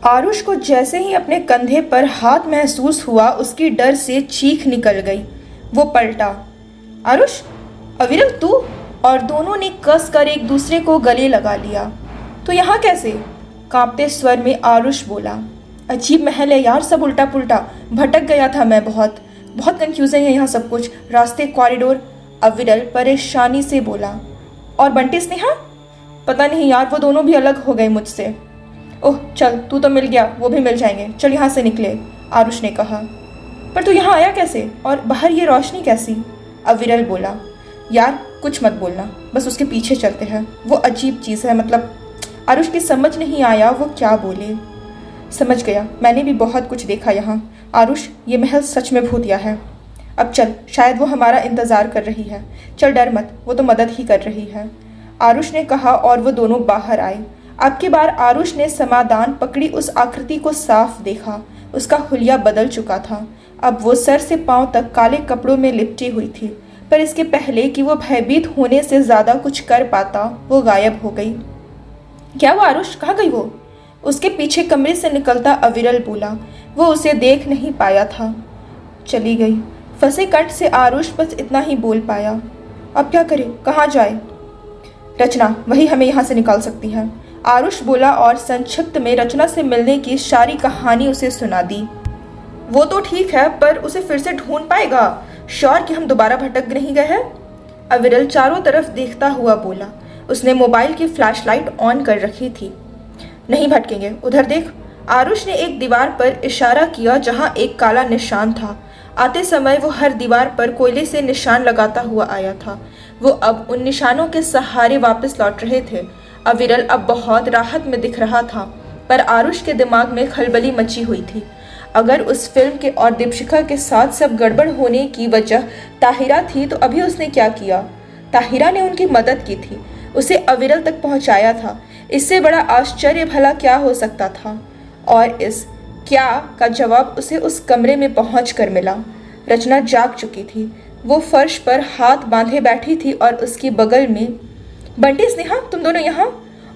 आरुष को जैसे ही अपने कंधे पर हाथ महसूस हुआ, उसकी डर से चीख निकल गई। वो पलटा। आरुष, अविरल तू? और दोनों ने कस कर एक दूसरे को गले लगा लिया। तो यहाँ कैसे? कांपते स्वर में आरुष बोला। अजीब महल है यार, सब उल्टा पुल्टा। भटक गया था मैं, बहुत बहुत कंफ्यूजिंग है यहाँ सब कुछ, रास्ते, कॉरिडोर। अविरल परेशानी से बोला। और बंटी, स्नेहा? पता नहीं यार, वो दोनों भी अलग हो गए मुझसे। ओह चल, तू तो मिल गया, वो भी मिल जाएंगे, चल यहाँ से निकले, आरुष ने कहा। पर तू यहाँ आया कैसे? और बाहर ये रोशनी कैसी? अविरल बोला। यार कुछ मत बोलना, बस उसके पीछे चलते हैं, वो अजीब चीज़ है, मतलब। आरुष की समझ नहीं आया वो क्या बोले। समझ गया, मैंने भी बहुत कुछ देखा यहाँ। आरुष, ये महल सच में भूतिया है। अब चल, शायद वो हमारा इंतज़ार कर रही है। चल डर मत, वो तो मदद ही कर रही है, आरुष ने कहा और वो दोनों बाहर आए। अब की बार आरुष ने समाधान पकड़ी उस आकृति को साफ देखा। उसका हुलिया बदल चुका था। अब वो सर से पांव तक काले कपड़ों में लिपटी हुई थी। पर इसके पहले कि वो भयभीत होने से ज़्यादा कुछ कर पाता, वो गायब हो गई। क्या वो आरुष? कहाँ गई वो? उसके पीछे कमरे से निकलता अविरल बोला। वो उसे देख नहीं पाया था। चली गई। फंसे कंठ से आरुष बस इतना ही बोल पाया। अब क्या करे, कहाँ जाए? रचना, वही हमें यहाँ से निकाल सकती है, आरुष बोला और संक्षिप्त में रचना से मिलने की सारी कहानी उसे सुना दी। वो तो ठीक है, पर उसे फिर से ढूंढ पाएगा? श्योर कि हम दोबारा भटक नहीं गए हैं? अविरल चारों तरफ देखता हुआ बोला। उसने मोबाइल की फ्लैशलाइट ऑन कर रखी थी। नहीं भटकेंगे, उधर देख। आरुष ने एक दीवार पर इशारा किया जहां एक काला निशान था। आते समय वो हर दीवार पर कोयले से निशान लगाता हुआ आया था। वो अब उन निशानों के सहारे वापस लौट रहे थे। अविरल अब बहुत राहत में दिख रहा था, पर आरुष के दिमाग में खलबली मची हुई थी। अगर उस फिल्म के और दीपशिखा के साथ सब गड़बड़ होने की वजह ताहिरा थी, तो अभी उसने क्या किया? ताहिरा ने उनकी मदद की थी, उसे अविरल तक पहुंचाया था। इससे बड़ा आश्चर्य भला क्या हो सकता था? और इस क्या का जवाब उसे उस कमरे में पहुंच कर मिला। रचना जाग चुकी थी। वो फर्श पर हाथ बांधे बैठी थी और उसकी बगल में बंटी, स्नेहा, तुम दोनों यहाँ?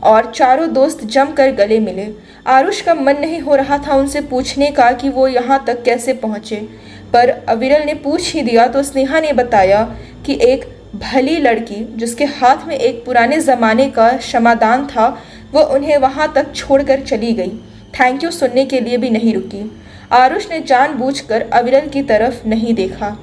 और चारों दोस्त जमकर गले मिले। आरुष का मन नहीं हो रहा था उनसे पूछने का कि वो यहाँ तक कैसे पहुँचे, पर अविरल ने पूछ ही दिया तो स्नेहा ने बताया कि एक भली लड़की जिसके हाथ में एक पुराने ज़माने का क्षमादान था, वो उन्हें वहाँ तक छोड़कर चली गई। थैंक यू सुनने के लिए भी नहीं रुकी। आरुष ने जानबूझकर अविरल की तरफ नहीं देखा।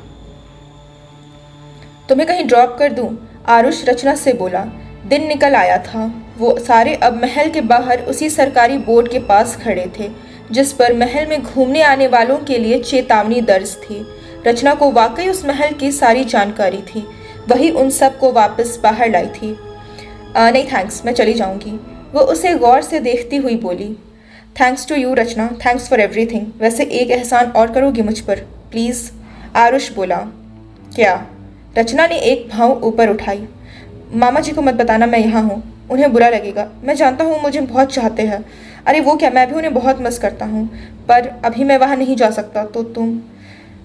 तुम्हें कहीं ड्रॉप कर दूं? आरुष रचना से बोला। दिन निकल आया था। वो सारे अब महल के बाहर उसी सरकारी बोर्ड के पास खड़े थे जिस पर महल में घूमने आने वालों के लिए चेतावनी दर्ज थी। रचना को वाकई उस महल की सारी जानकारी थी, वही उन सब को वापस बाहर लाई थी। नहीं थैंक्स, मैं चली जाऊंगी, वो उसे गौर से देखती हुई बोली। Thanks to you Rachna, thanks for everything. वैसे एक एहसान और करोगी मुझ पर, प्लीज़? आरुष बोला। क्या? रचना ने एक भौं ऊपर उठाई। मामा जी को मत बताना मैं यहाँ हूँ, उन्हें बुरा लगेगा। मैं जानता हूँ मुझे बहुत चाहते हैं। अरे वो क्या, मैं भी उन्हें बहुत मिस करता हूँ, पर अभी मैं वहाँ नहीं जा सकता, तो तुम?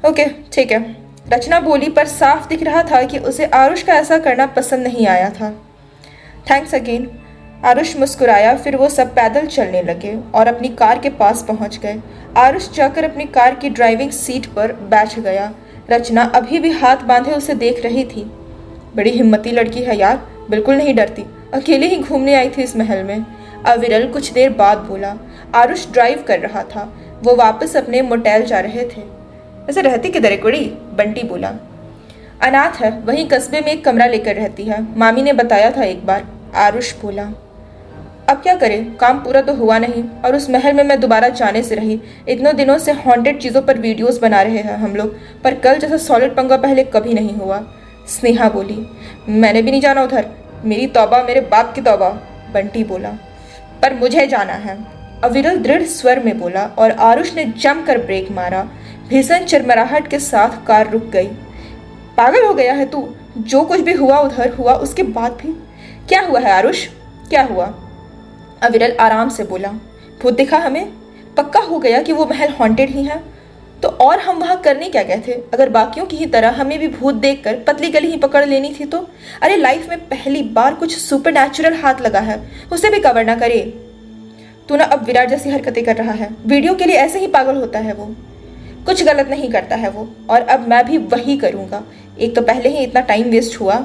ओके ठीक है, रचना बोली, पर साफ दिख रहा था कि उसे आरुष का ऐसा करना पसंद नहीं आया था। थैंक्स अगेन, आरुष मुस्कुराया। फिर वो सब पैदल चलने लगे और अपनी कार के पास पहुँच गए। आरुष जाकर अपनी कार की ड्राइविंग सीट पर बैठ गया। रचना अभी भी हाथ बांधे उसे देख रही थी। बड़ी हिम्मती लड़की है यार, बिल्कुल नहीं डरती, अकेले ही घूमने आई थी इस महल में, अविरल कुछ देर बाद बोला। आरुष ड्राइव कर रहा था। वो वापस अपने मोटेल जा रहे थे। वैसे रहती किधर है कुड़ी? बंटी बोला। अनाथ है, वहीं कस्बे में एक कमरा लेकर रहती है, मामी ने बताया था एक बार, आरुष बोला। अब क्या करें, काम पूरा तो हुआ नहीं, और उस महल में मैं दोबारा जाने से रही। इतने दिनों से हॉन्टेड चीज़ों पर वीडियोस बना रहे हैं हम लोग, पर कल जैसा सॉलिड पंगा पहले कभी नहीं हुआ। स्नेहा बोली। मैंने भी नहीं जाना उधर, मेरी तौबा, मेरे बाप की तौबा, बंटी बोला। पर मुझे जाना है, अविरल दृढ़ स्वर में बोला, और आरुष ने जमकर ब्रेक मारा। भीषण चिरमराहट के साथ कार रुक गई। पागल हो गया है तू? जो कुछ भी हुआ उधर हुआ, उसके बाद भी? क्या हुआ है आरुष, क्या हुआ? अविरल आराम से बोला। भूत दिखा हमें? पक्का हो गया कि वो महल हॉन्टेड ही है? तो और हम वहाँ करने क्या गए थे? अगर बाकियों की ही तरह हमें भी भूत देखकर पतली गली ही पकड़ लेनी थी तो? अरे लाइफ में पहली बार कुछ सुपर नेचुरल हाथ लगा है, उसे भी कवर ना करे। तू ना अब विराट जैसी हरकतें कर रहा है। वीडियो के लिए ऐसे ही पागल होता है वो, कुछ गलत नहीं करता है वो, और अब मैं भी वही करूँगा। एक तो पहले ही इतना टाइम वेस्ट हुआ।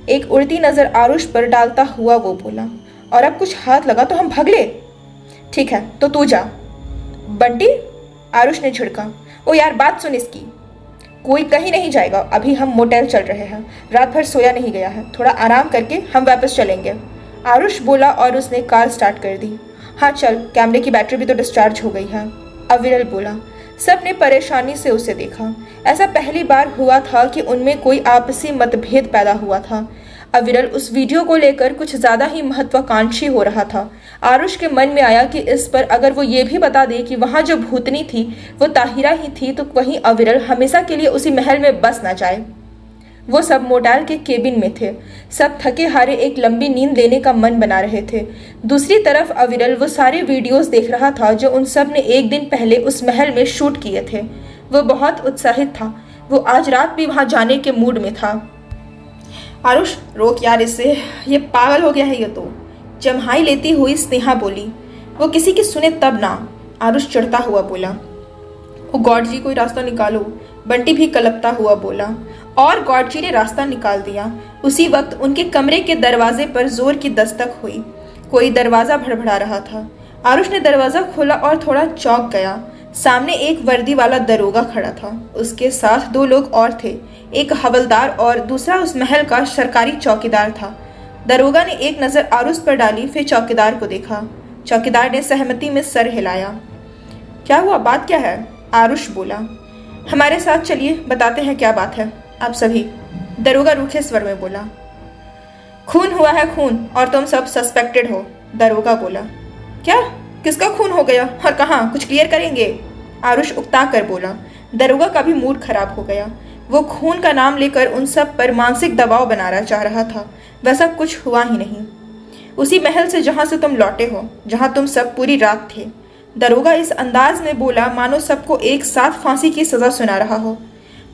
एक उड़ती नज़र आरुष पर डालता हुआ वो बोला, और अब कुछ हाथ लगा तो हम भाग ले। ठीक है तो तू जा। बंटी, आरुष ने झिड़का। ओ यार बात सुन इसकी। कोई कहीं नहीं जाएगा, अभी हम मोटेल चल रहे हैं, रात भर सोया नहीं गया है, थोड़ा आराम करके हम वापस चलेंगे, आरुष बोला और उसने कार स्टार्ट कर दी। हाँ चल, कैमरे की बैटरी भी तो डिस्चार्ज हो गई है, अविरल बोला। सब ने परेशानी से उसे देखा। ऐसा पहली बार हुआ था कि उनमें कोई आपसी मतभेद पैदा हुआ था। अविरल उस वीडियो को लेकर कुछ ज़्यादा ही महत्वाकांक्षी हो रहा था। आरुष के मन में आया कि इस पर अगर वो ये भी बता दे कि वहाँ जो भूतनी थी वो ताहिरा ही थी तो वहीं अविरल हमेशा के लिए उसी महल में बस ना जाए। वो सब मोटेल के केबिन में थे। सब थके हारे एक लंबी नींद लेने का मन बना रहे थे। दूसरी तरफ अविरल वो सारे वीडियोस देख रहा था जो उन सब ने एक दिन पहले उस महल में शूट किए थे। वो बहुत उत्साहित था। वो आज रात भी वहाँ जाने के मूड में था। आरुष रोक यार इससे, ये पागल हो गया है ये तो, जम्हाई लेती हुई स्नेहा बोली। वो किसी की सुने तब ना, आरुष चिढ़ता हुआ बोला। ओ गॉड जी कोई रास्ता निकालो, बंटी भी कलपता हुआ बोला। और गॉड जी ने रास्ता निकाल दिया। उसी वक्त उनके कमरे के दरवाजे पर जोर की दस्तक हुई। कोई दरवाज़ा भड़बड़ा रहा था। आरुष ने दरवाज़ा खोला और थोड़ा चौंक गया। सामने एक वर्दी वाला दरोगा खड़ा था। उसके साथ दो लोग और थे, एक हवलदार और दूसरा उस महल का सरकारी चौकीदार था। दरोगा ने एक नज़र आरुष पर डाली, फिर चौकीदार को देखा। चौकीदार ने सहमति में सर हिलाया। क्या हुआ, बात क्या है? आरुष बोला। हमारे साथ चलिए, बताते हैं क्या बात है आप सभी, दरोगा रूखे स्वर में बोला। खून हुआ है खून, और तुम सब सस्पेक्टेड हो, दरोगा बोला। क्या? किसका खून हो गया और कहाँ? कुछ क्लियर करेंगे? आरुष उकता कर बोला। दरोगा का भी मूड खराब हो गया। वो खून का नाम लेकर उन सब पर मानसिक दबाव बनाना चाह रहा था। वैसा कुछ हुआ ही नहीं। उसी महल से जहाँ से तुम लौटे हो, जहाँ तुम सब पूरी रात थे, दरोगा इस अंदाज में बोला मानो सबको एक साथ फांसी की सजा सुना रहा हो।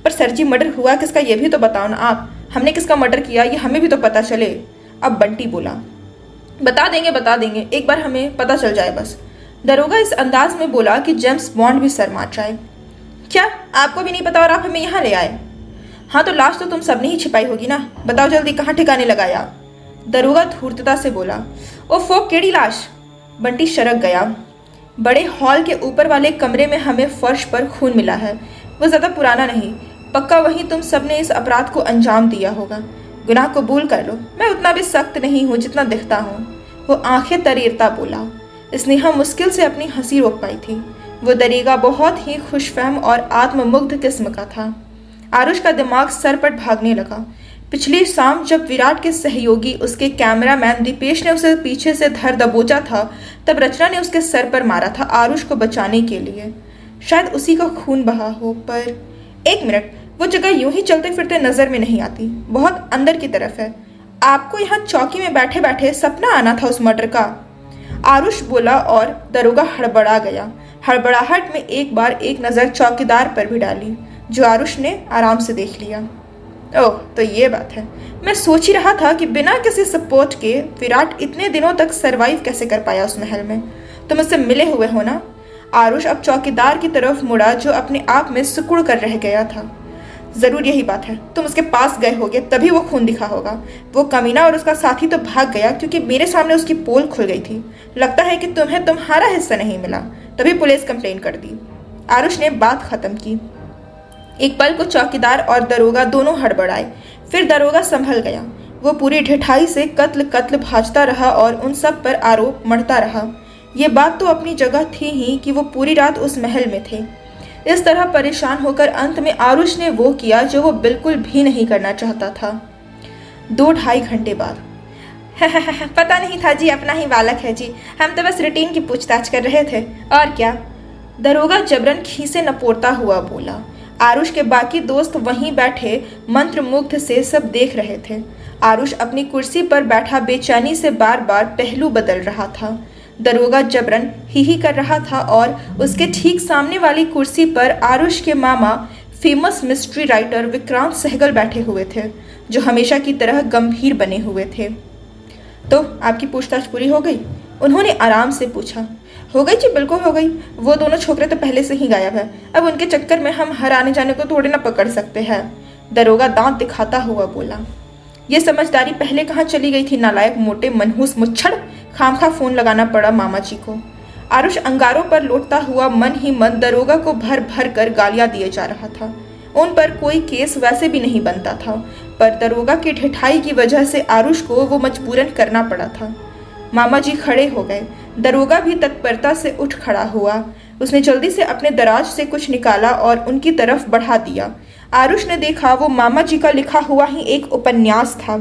पर सर जी मर्डर हुआ किसका ये भी तो बताओ ना आप, हमने किसका मर्डर किया ये हमें भी तो पता चले। अब बंटी बोला। बता देंगे, एक बार हमें पता चल जाए बस। दरोगा इस अंदाज में बोला कि जेम्स बॉन्ड भी सर मार जाए। क्या आपको भी नहीं पता और आप हमें यहाँ ले आए? हाँ तो लाश तो तुम सबने ही छिपाई होगी ना, बताओ जल्दी कहाँ ठिकाने लगाया? दरोगा धूर्तता से बोला। ओफो केड़ी लाश? बंटी शरक गया। बड़े हॉल के ऊपर वाले कमरे में हमें फर्श पर खून मिला है। वो ज़्यादा पुराना नहीं, पक्का वहीं तुम सबने इस अपराध को अंजाम दिया होगा। गुनाह कबूल कर लो, मैं उतना भी सख्त नहीं हूँ जितना दिखता हूँ। वो आंखें तरीरता बोला। स्नेहा मुश्किल से अपनी हंसी रोक पाई थी। वो दरोगा बहुत ही खुशफहम और आत्ममुग्ध किस्म का था। आरुष का दिमाग सर पर भागने लगा। पिछली शाम जब विराट के सहयोगी उसके कैमरामैन दीपेश ने उसे पीछे से धर दबोचा था, तब रचना ने उसके सर पर मारा था आरुष को बचाने के लिए। शायद उसी का खून बहा हो। पर एक मिनट, वो जगह यूं ही चलते फिरते नजर में नहीं आती, बहुत अंदर की तरफ है। आपको यहाँ चौकी में बैठे बैठे सपना आना था उस मर्डर का, आरुष बोला और दरोगा हड़बड़ा गया। हड़बड़ाहट में एक बार एक नज़र चौकीदार पर भी डाली, जो आरुष ने आराम से देख लिया। ओह तो ये बात है, मैं सोच ही रहा था कि बिना किसी सपोर्ट के विराट इतने दिनों तक सरवाइव कैसे कर पाया उस महल में। तुम उससे मिले हुए हो ना? आरुष अब चौकीदार की तरफ मुड़ा जो अपने आप में सिकुड़ कर रह गया था। जरूर यही बात है, तुम उसके पास गए होगे तभी वो खून दिखा होगा। वो कमीना और उसका साथी तो भाग गया क्योंकि मेरे सामने उसकी पोल खुल गई थी। लगता है कि तुम्हें तुम्हारा हिस्सा नहीं मिला, तभी पुलिस कंप्लेन कर दी। आरुष ने बात खत्म की। एक पल को चौकीदार और दरोगा दोनों हड़बड़ाए, फिर दरोगा संभल गया। वो पूरी ढिठाई से कत्ल भाजता रहा और उन सब पर आरोप मढ़ता रहा। ये बात तो अपनी जगह थी ही कि वो पूरी रात उस महल में थे। इस तरह परेशान होकर अंत में आरुष ने वो किया जो वो बिल्कुल भी नहीं करना चाहता था। 2-2.5 घंटे बाद पता नहीं था जी, अपना ही बालक है जी, हम तो बस रूटीन की पूछताछ कर रहे थे, और क्या? दरोगा जबरन खीसे नपोरता हुआ बोला। आरुष के बाकी दोस्त वहीं बैठे मंत्रमुग्ध से सब देख रहे थे। आरुष अपनी कुर्सी पर बैठा बेचैनी से बार बार पहलू बदल रहा था। दरोगा जबरन ही कर रहा था और उसके ठीक सामने वाली कुर्सी पर आरुष के मामा famous mystery writer Vikrant Sehgal बैठे हुए थे, जो हमेशा की तरह गंभीर बने हुए थे। तो आपकी पूछताछ पूरी हो गई? उन्होंने आराम से पूछा। हो गई जी, बिल्कुल हो गई। वो दोनों छोकरे तो पहले से ही गायब है। अब उनके चक्कर में हम हर आने जाने को थोड़े ना पकड़ सकते हैं। दरोगा दांत दिखाता हुआ बोला। ये समझदारी पहले कहाँ चली गई थी नालायक मोटे मनहूस मुच्छड़। खामखा फोन लगाना पड़ा मामा जी को। आरुष अंगारों पर लौटता हुआ मन ही मन दरोगा को भर भर कर गालियां दिए जा रहा था। उन पर कोई केस वैसे भी नहीं बनता था, पर दरोगा की ढिठाई की वजह से आरुष को वो मजबूरन करना पड़ा था। मामा जी खड़े हो गए। दरोगा भी तत्परता से उठ खड़ा हुआ। उसने जल्दी से अपने दराज से कुछ निकाला और उनकी तरफ बढ़ा दिया। आरुष ने देखा वो मामा जी का लिखा हुआ ही एक उपन्यास था।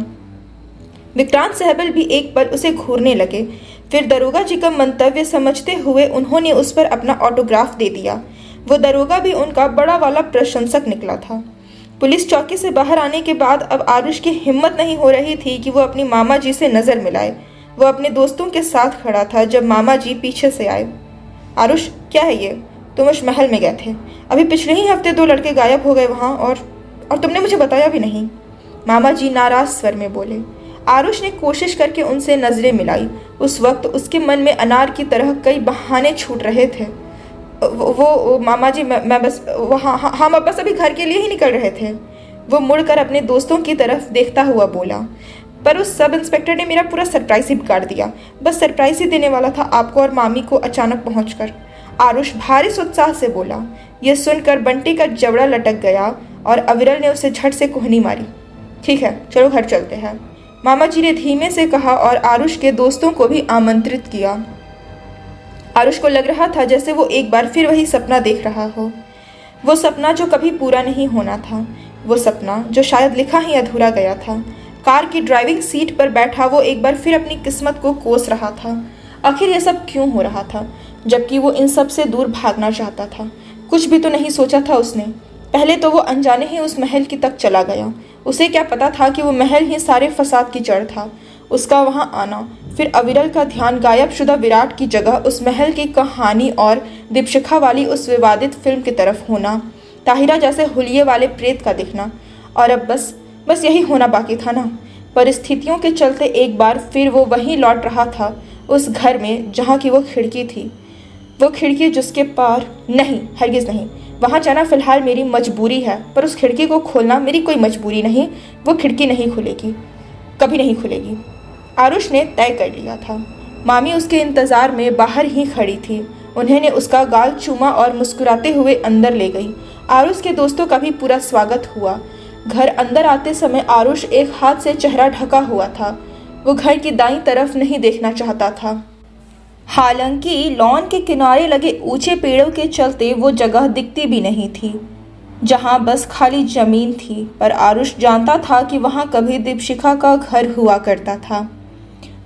विक्रांत सहबल भी एक पल उसे घूरने लगे। फिर दरोगा जी का मंतव्य समझते हुए उन्होंने उस पर अपना ऑटोग्राफ दे दिया। वो दरोगा भी उनका बड़ा वाला प्रशंसक निकला था। पुलिस चौकी से बाहर आने के बाद अब आरुष की हिम्मत नहीं हो रही थी कि वो अपनी मामा जी से नजर मिलाए। वो अपने दोस्तों के साथ खड़ा था जब मामा जी पीछे से आए। आरुष, क्या है ये? तुम उस महल में गए थे। अभी पिछले ही हफ्ते 2 लड़के गायब हो गए वहाँ, और तुमने मुझे बताया भी नहीं। मामा जी नाराज स्वर में बोले। आरुष ने कोशिश करके उनसे नजरें मिलाई। उस वक्त उसके मन में अनार की तरह कई बहाने छूट रहे थे। वो मामा जी, मैं बस हम बस अभी घर के लिए ही निकल रहे थे। वो मुड़कर अपने दोस्तों की तरफ देखता हुआ बोला। पर उस सब इंस्पेक्टर ने मेरा पूरा सरप्राइज ही बिगाड़ दिया। बस सरप्राइज ही देने वाला था आपको और मामी को अचानक पहुंचकर। आरुष भारी उत्साह से बोला। यह सुनकर बंटी का जबड़ा लटक गया और अविरल ने उसे झट से कोहनी मारी। ठीक है, चलो घर चलते हैं, मामा जी ने धीमे से कहा और आरुष के दोस्तों को भी आमंत्रित किया। आरुष को लग रहा था जैसे वो एक बार फिर वही सपना देख रहा हो। वो सपना जो कभी पूरा नहीं होना था। वो सपना जो शायद लिखा ही अधूरा गया था। कार की ड्राइविंग सीट पर बैठा वो एक बार फिर अपनी किस्मत को कोस रहा था। आखिर ये सब क्यों हो रहा था, जबकि वो इन सब से दूर भागना चाहता था। कुछ भी तो नहीं सोचा था उसने। पहले तो वो अनजाने ही उस महल की तक चला गया। उसे क्या पता था कि वो महल ही सारे फसाद की जड़ था। उसका वहाँ आना, फिर अविरल का ध्यान गायब शुदा विराट की जगह उस महल की कहानी और दीपशिखा वाली उस विवादित फिल्म की तरफ होना, ताहिरा जैसे हुलिये वाले प्रेत का दिखना, और अब बस यही होना बाकी था ना। परिस्थितियों के चलते एक बार फिर वो वहीं लौट रहा था, उस घर में जहाँ की वो खिड़की थी। वो खिड़की जिसके पार नहीं, हरगिज़ नहीं। वहाँ जाना फिलहाल मेरी मजबूरी है, पर उस खिड़की को खोलना मेरी कोई मजबूरी नहीं। वो खिड़की नहीं खुलेगी, कभी नहीं खुलेगी। आरुष ने तय कर लिया था। मामी उसके इंतज़ार में बाहर ही खड़ी थी। उन्होंने उसका गाल चूमा और मुस्कुराते हुए अंदर ले गई। आरुष के दोस्तों का भी पूरा स्वागत हुआ। घर अंदर आते समय आरुष एक हाथ से चेहरा ढका हुआ था। वो घर की दाईं तरफ नहीं देखना चाहता था। हालांकि लॉन के किनारे लगे ऊंचे पेड़ों के चलते वो जगह दिखती भी नहीं थी, जहां बस खाली जमीन थी। पर आरुष जानता था कि वहां कभी दीपशिखा का घर हुआ करता था।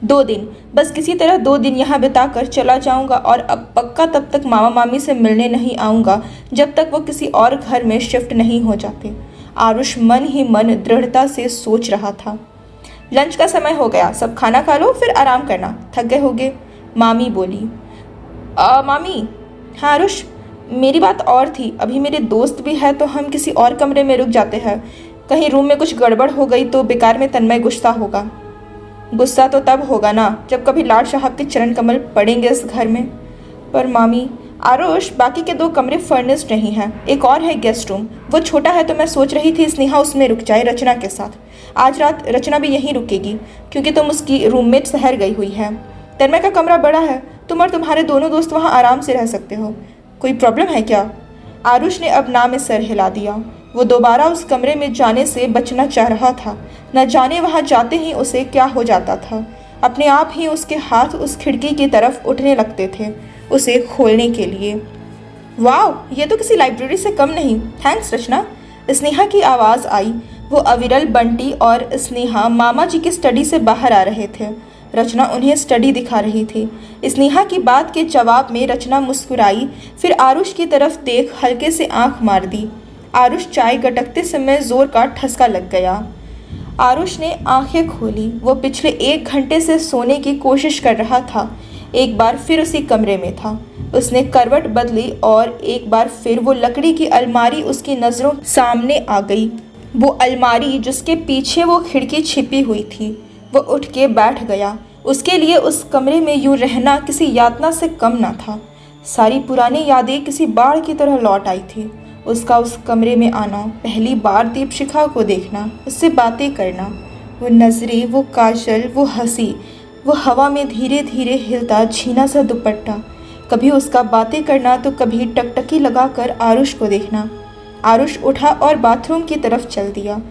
2 दिन, बस किसी तरह 2 दिन यहाँ बिताकर चला जाऊंगा, और अब पक्का तब तक मामा मामी से मिलने नहीं आऊँगा जब तक वो किसी और घर में शिफ्ट नहीं हो जाते। आरुष मन ही मन दृढ़ता से सोच रहा था। लंच का समय हो गया, सब खाना खा लो, फिर आराम करना, थक गए होगे, मामी बोली। मामी। हाँ आरुष, मेरी बात और थी। अभी मेरे दोस्त भी है तो हम किसी और कमरे में रुक जाते हैं। कहीं रूम में कुछ गड़बड़ हो गई तो बेकार में तन्मय गुस्सा होगा। गुस्सा तो तब होगा ना जब कभी लाड साहब के चरण कमल पड़ेंगे इस घर में। पर मामी। आरुष, बाकी के 2 कमरे फर्निश्ड नहीं हैं। एक और है गेस्ट रूम, वो छोटा है तो मैं सोच रही थी स्नेहा उसमें रुक जाए रचना के साथ। आज रात रचना भी यहीं रुकेगी क्योंकि तुम उसकी रूममेट शहर गई हुई है। तन्मय का कमरा बड़ा है, तुम और तुम्हारे दोनों दोस्त वहाँ आराम से रह सकते हो। कोई प्रॉब्लम है क्या? आरुष ने अब ना में सर हिला दिया। वो दोबारा उस कमरे में जाने से बचना चाह रहा था। न जाने वहाँ जाते ही उसे क्या हो जाता था। अपने आप ही उसके हाथ उस खिड़की की तरफ उठने लगते थे उसे खोलने के लिए। वाह, ये तो किसी लाइब्रेरी से कम नहीं। थैंक्स रचना। स्नेहा की आवाज़ आई। वो अविरल, बंटी और स्नेहा मामा जी की स्टडी से बाहर आ रहे थे। रचना उन्हें स्टडी दिखा रही थी। स्नेहा की बात के जवाब में रचना मुस्कुराई, फिर आरुष की तरफ देख हल्के से आंख मार दी। आरुष चाय गटकते समय जोर का ठसका लग गया। आरुष ने आंखें खोली। वो पिछले 1 घंटे से सोने की कोशिश कर रहा था। एक बार फिर उसी कमरे में था। उसने करवट बदली और एक बार फिर वो लकड़ी की अलमारी उसकी नज़रों सामने आ गई। वो अलमारी जिसके पीछे वो खिड़की छिपी हुई थी। वो उठ के बैठ गया। उसके लिए उस कमरे में यूं रहना किसी यातना से कम ना था। सारी पुरानी यादें किसी बाढ़ की तरह लौट आई थी। उसका उस कमरे में आना, पहली बार दीपशिखा को देखना, उससे बातें करना, वो नज़रें, वो काजल, वो हंसी, वो हवा में धीरे धीरे हिलता झीना सा दुपट्टा, कभी उसका बातें करना तो कभी टकटकी लगाकर आरुष को देखना। आरुष उठा और बाथरूम की तरफ चल दिया।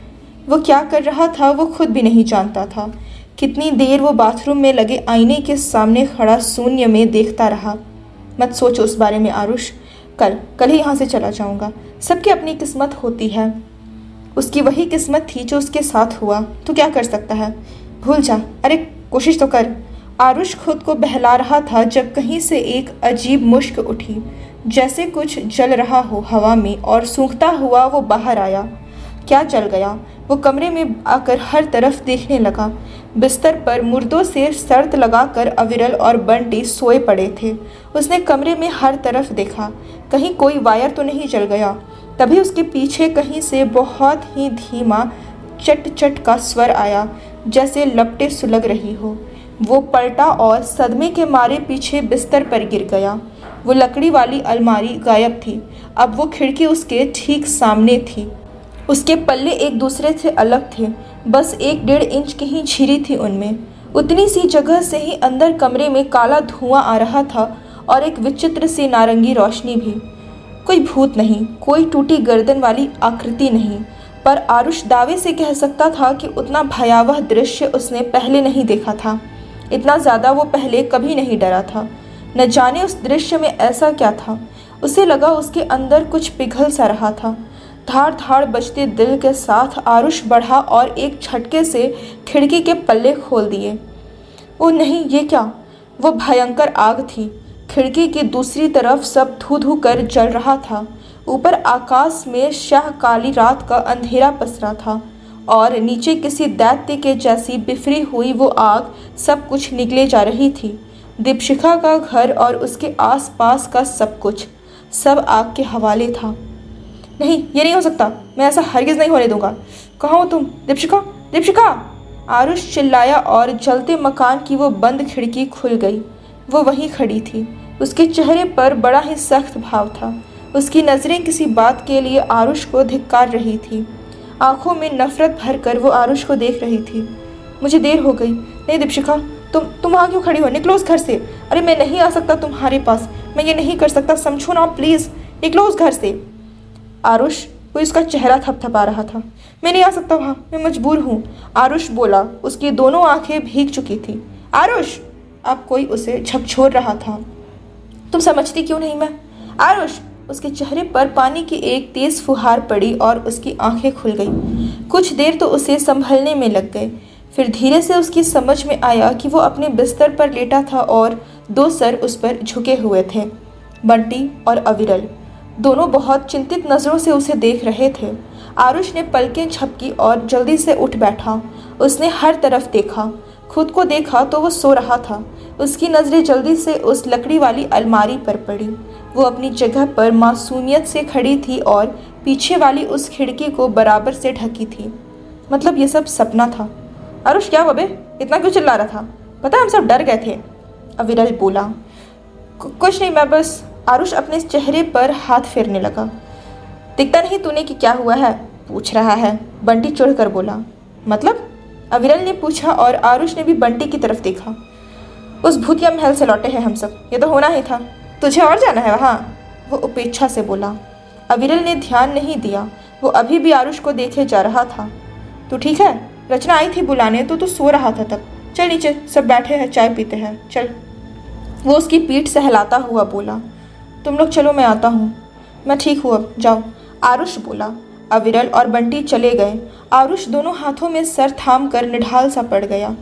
वो क्या कर रहा था वो खुद भी नहीं जानता था। कितनी देर वो बाथरूम में लगे आईने के सामने खड़ा शून्य में देखता रहा। मत सोचो उस बारे में आरुष, कल ही यहाँ से चला जाऊँगा। सबकी अपनी किस्मत होती है। उसकी वही किस्मत थी जो उसके साथ हुआ, तो क्या कर सकता है, भूल जा, अरे कोशिश तो कर। आरुष खुद को बहला रहा था जब कहीं से एक अजीब मुश्क उठी, जैसे कुछ जल रहा हो हवा में, और सूंघता हुआ वो बाहर आया। क्या जल गया? वो कमरे में आकर हर तरफ देखने लगा। बिस्तर पर मुर्दों से शर्त लगाकर अविरल और बंटी सोए पड़े थे। उसने कमरे में हर तरफ देखा, कहीं कोई वायर तो नहीं जल गया। तभी उसके पीछे कहीं से बहुत ही धीमा चट चट का स्वर आया, जैसे लपटें सुलग रही हो। वो पलटा और सदमे के मारे पीछे बिस्तर पर गिर गया। वो लकड़ी वाली अलमारी गायब थी। अब वो खिड़की उसके ठीक सामने थी। उसके पल्ले एक दूसरे से अलग थे, बस 1-1.5 इंच की ही झिरी थी उनमें। उतनी सी जगह से ही अंदर कमरे में काला धुआं आ रहा था और एक विचित्र सी नारंगी रोशनी भी। कोई भूत नहीं, कोई टूटी गर्दन वाली आकृति नहीं, पर आरुष दावे से कह सकता था कि उतना भयावह दृश्य उसने पहले नहीं देखा था। इतना ज़्यादा वो पहले कभी नहीं डरा था। न जाने उस दृश्य में ऐसा क्या था। उसे लगा उसके अंदर कुछ पिघल सा रहा था। धाड़ धाड़ बजते दिल के साथ आरुष बढ़ा और एक झटके से खिड़की के पल्ले खोल दिए। ओ नहीं, ये क्या? वो भयंकर आग थी। खिड़की की दूसरी तरफ सब धू धू कर जल रहा था। ऊपर आकाश में शाह काली रात का अंधेरा पसरा था और नीचे किसी दैत्य के जैसी बिफरी हुई वो आग सब कुछ निकले जा रही थी। दीपशिखा का घर और उसके आसपास का सब कुछ, सब आग के हवाले था। नहीं, ये नहीं हो सकता, मैं ऐसा हरगिज़ नहीं होने दूंगा। कहाँ हो तुम? दीपशिखा, दीपशिखा! आरुष चिल्लाया और जलते मकान की वो बंद खिड़की खुल गई। वो वहीं खड़ी थी। उसके चेहरे पर बड़ा ही सख्त भाव था। उसकी नज़रें किसी बात के लिए आरुष को धिक्कार रही थी। आंखों में नफरत भरकर वो आरुष को देख रही थी। मुझे देर हो गई। नहीं दीपशिखा, तुम वहाँ क्यों खड़ी हो? निकलो उस घर से। अरे मैं नहीं आ सकता तुम्हारे पास, मैं ये नहीं कर सकता, समझो ना प्लीज़, निकलो उस घर से। आरुष, कोई उसका चेहरा थपथपा रहा था। मैं नहीं आ सकता वहाँ, मैं मजबूर हूँ, आरुष बोला। उसकी दोनों आंखें भीग चुकी थी। आरुष! अब कोई उसे झकझोर रहा था। तुम समझती क्यों नहीं मैं? आरुष! उसके चेहरे पर पानी की एक तेज फुहार पड़ी और उसकी आंखें खुल गईं। कुछ देर तो उसे संभलने में लग गए। फिर धीरे से उसकी समझ में आया कि वो अपने बिस्तर पर लेटा था और 2 सर उस पर झुके हुए थे। बंटी और अविरल दोनों बहुत चिंतित नज़रों से उसे देख रहे थे। आरुष ने पलकें झपकी और जल्दी से उठ बैठा। उसने हर तरफ देखा, खुद को देखा तो वो सो रहा था। उसकी नज़रें जल्दी से उस लकड़ी वाली अलमारी पर पड़ी। वो अपनी जगह पर मासूमियत से खड़ी थी और पीछे वाली उस खिड़की को बराबर से ढकी थी। मतलब ये सब सपना था। आरुष, क्या हुआ बे? इतना क्यों चिल्ला रहा था? पता है हम सब डर गए थे, अविरल बोला। कुछ नहीं, मैं बस। आरुष अपने चेहरे पर हाथ फेरने लगा। दिखता नहीं तूने कि क्या हुआ है? पूछ रहा है, बंटी चिढ़कर बोला। मतलब? अविरल ने पूछा और आरुष ने भी बंटी की तरफ देखा। उस भूतिया महल से लौटे हैं हम सब, ये तो होना ही था। तुझे और जाना है वहाँ? वो उपेक्षा से बोला। अविरल ने ध्यान नहीं दिया, वो अभी भी आरुष को देखे जा रहा था। तू ठीक है? रचना आई थी बुलाने तो तू सो रहा था तब। चल नीचे, सब बैठे हैं, चाय पीते हैं, चल। वो उसकी पीठ सहलाता हुआ बोला। तुम लोग चलो, मैं आता हूँ। मैं ठीक हूँ, अब जाओ, आरुष बोला। अविरल और बंटी चले गए। आरुष दोनों हाथों में सर थाम कर निढाल सा पड़ गया।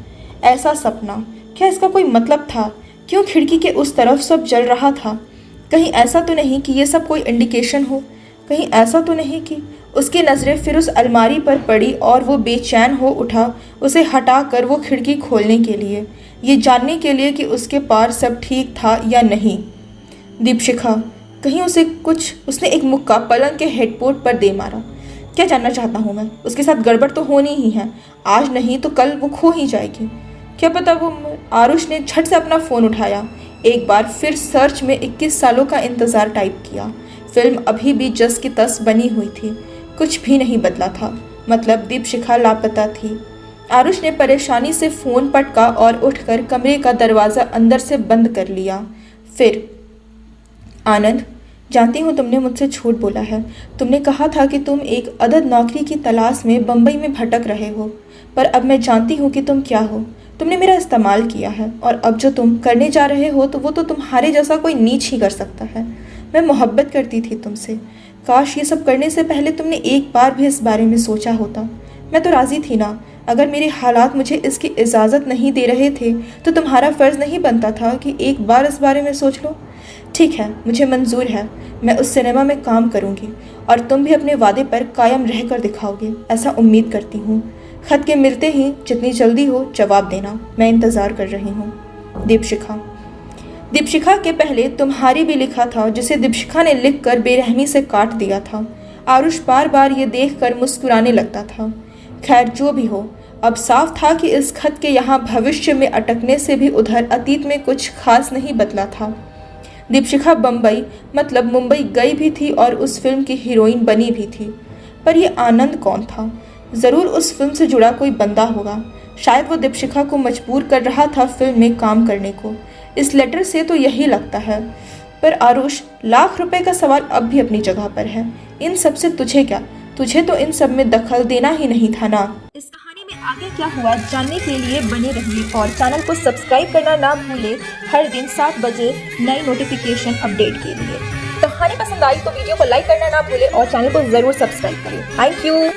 ऐसा सपना, क्या इसका कोई मतलब था? क्यों खिड़की के उस तरफ सब जल रहा था? कहीं ऐसा तो नहीं कि ये सब कोई इंडिकेशन हो? कहीं ऐसा तो नहीं कि? उसकी नज़रें फिर उस अलमारी पर पड़ी और वो बेचैन हो उठा उसे हटा कर वो खिड़की खोलने के लिए, ये जानने के लिए कि उसके पार सब ठीक था या नहीं। दीपशिखा, कहीं उसने एक मुक्का पलंग के हेडपोर्ट पर दे मारा। क्या जानना चाहता हूँ मैं? उसके साथ गड़बड़ तो होनी ही है, आज नहीं तो कल वो खो ही जाएगी। क्या पता वो आरुष ने झट से अपना फ़ोन उठाया। एक बार फिर सर्च में 21 सालों का इंतज़ार टाइप किया। फिल्म अभी भी जस की तस बनी हुई थी, कुछ भी नहीं बदला था। मतलब दीपशिखा लापता थी। आरुष ने परेशानी से फ़ोन पटका और उठकर कमरे का दरवाज़ा अंदर से बंद कर लिया। फिर, आनंद, जानती हूँ तुमने मुझसे झूठ बोला है। तुमने कहा था कि तुम एक अदद नौकरी की तलाश में बम्बई में भटक रहे हो, पर अब मैं जानती हूँ कि तुम क्या हो। तुमने मेरा इस्तेमाल किया है और अब जो तुम करने जा रहे हो तो वो तो तुम्हारे जैसा कोई नीच ही कर सकता है। मैं मोहब्बत करती थी तुमसे। काश ये सब करने से पहले तुमने एक बार भी इस बारे में सोचा होता। मैं तो राज़ी थी ना। अगर मेरे हालात मुझे इसकी इजाज़त नहीं दे रहे थे तो तुम्हारा फ़र्ज़ नहीं बनता था कि एक बार इस बारे में सोच लो। ठीक है, मुझे मंजूर है। मैं उस सिनेमा में काम करूंगी और तुम भी अपने वादे पर कायम रह कर दिखाओगे, ऐसा उम्मीद करती हूँ। खत के मिलते ही जितनी जल्दी हो जवाब देना। मैं इंतज़ार कर रही हूँ। दीपशिखा। दीपशिखा के पहले तुम्हारी भी लिखा था, जिसे दीपशिखा ने लिखकर बेरहमी से काट दिया था। आरुष बार बार ये देखकर मुस्कुराने लगता था। खैर जो भी हो, अब साफ था कि इस खत के यहाँ भविष्य में अटकने से भी उधर अतीत में कुछ खास नहीं बदला था। दीपशिखा बम्बई मतलब मुंबई गई भी थी और उस फिल्म की हीरोइन बनी भी थी। पर यह आनंद कौन था? ज़रूर उस फिल्म से जुड़ा कोई बंदा होगा। शायद वो दीपशिखा को मजबूर कर रहा था फिल्म में काम करने को। इस लेटर से तो यही लगता है। पर आरुष, लाख रुपए का सवाल अब भी अपनी जगह पर है। इन सब से तुझे क्या? तुझे तो इन सब में दखल देना ही नहीं था ना। इस कहानी में आगे क्या हुआ जानने के लिए बने रहिए और चैनल को सब्सक्राइब करना ना भूले। हर दिन 7 बजे नई नोटिफिकेशन अपडेट के लिए। कहानी पसंद आई तो वीडियो को लाइक करना ना भूले और चैनल को जरूर सब्सक्राइब करें। Thank you.